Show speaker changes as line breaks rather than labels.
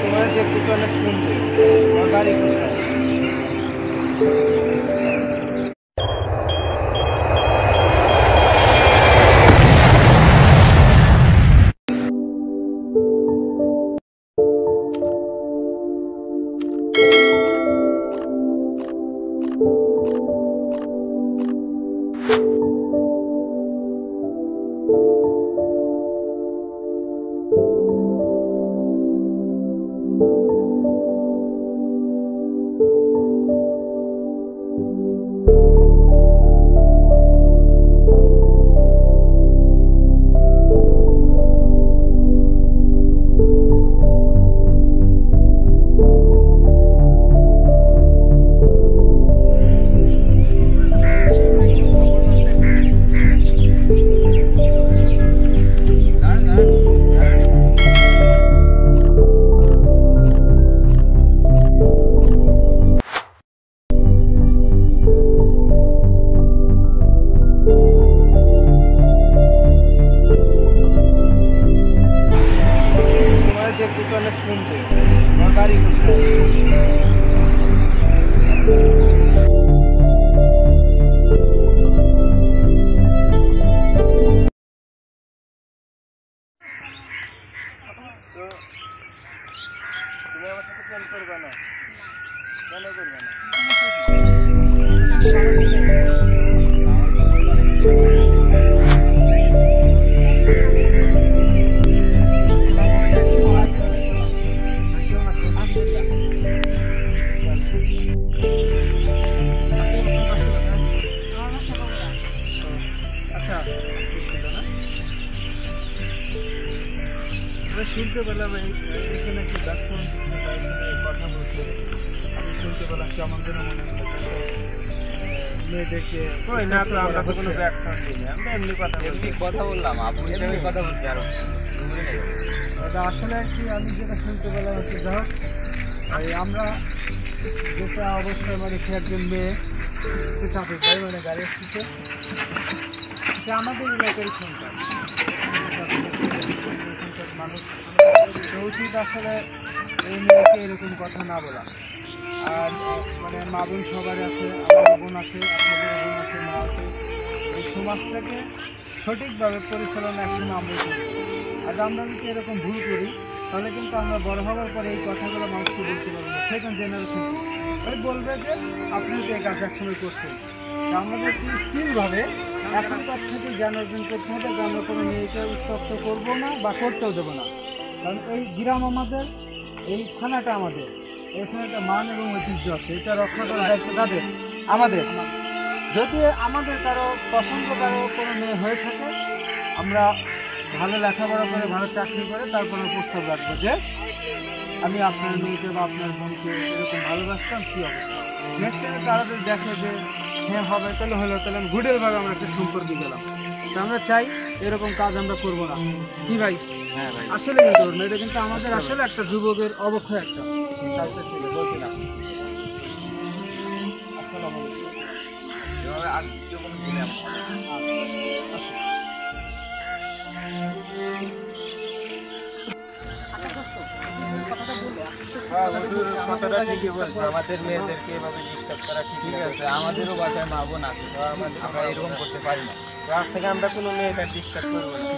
তোমার যে পিছনে শুনছে তোমার গাড়ি কোথায়? যে পিছনে শুনছে তোমার গাড়ি কোথায়? তো তুমি আমার সাথে প্রেম করবে না? কেন করবে না? শুনতে পেলাম এখানে কি ডাক্তার কথা বলছে, আমি শুনতে পেলাম কেমন যেন মনে হলো মেয়েদেরকে না। তো আমরা তো কোনো ব্যাখ্যা দিইনি, আমরা এমনি কথা বললাম। আপনি এমনি কথা বলছি আরো এটা আসলে আর কি আমি যেটা শুনতে পেলাম হচ্ছে যাই আমরা যেটা অবস্থায় মানে সে একজন মেয়ে চাপে যায় মানে গাড়ি আসছে, সে আমাদের এলাকারই সন্তান মানুষ। উচিত আসলে এই মেয়েকে এরকম কথা না বলা। আর মানে মা বোন সবার আছে, আমার বোন আছে, আপনাদের বোন আছে, মা আছে। এই সমাজটাকে সঠিকভাবে পরিচালনা একসময় আমরা করি। আর আমরা যদি এরকম ভুল করি তাহলে কিন্তু আমরা বড় হওয়ার পরে এই কথাগুলো মানুষকে বলতে পারবো না। সেকেন্ড জেনারেশন ওই বলবে যে আপনি তো এই কাজ একসময় করছেন। আমাদের স্টিলভাবে এখনকার থেকে জ্ঞান অর্জন করতে হবে যে আমরা কোনো মেয়েকে উত্তপ্ত করবো না বা করতেও দেবো না। কারণ এই গ্রাম আমাদের, এই থানাটা আমাদের, এখানে একটা মান এবং ঐতিহ্য আছে, এটা রক্ষা করার দায়িত্ব তাদের আমাদের। যদি আমাদের কারো পছন্দ কারো কোনো মেয়ে হয়ে থাকে, আমরা ভালো লেখাপড়া করে ভালো চাকরি করে তারপরে প্রস্তাব রাখবো যে আমি আপনার মেয়েকে বা আপনার বোনকে এরকম ভালোবাসতাম, কী অবস্থা। নেক্সট টাইমে তারা যদি দেখে যে হ্যাঁ হবে তাহলে হলো, তাহলে আমি গুডেলভাবে আমরা একটা সম্পর্কে গেলাম। তো আমরা চাই এরকম কাজ আমরা করবো না। কি ভাই? হ্যাঁ ভাই, আসলে কিন্তু করবো না। এটা কিন্তু আমাদের আসলে একটা যুবকের অবক্ষয় একটা কালচার ছিল, বলছিলাম। আমাদের মেয়েদেরকে এভাবে ডিস্টার্ব করা ঠিক আছে। আমাদেরও বাসায় মা বোন আছে, আমরা এরকম করতে পারি না। তো আজ থেকে আমরা কোনো মেয়েদের ডিস্টার্ব করবো না।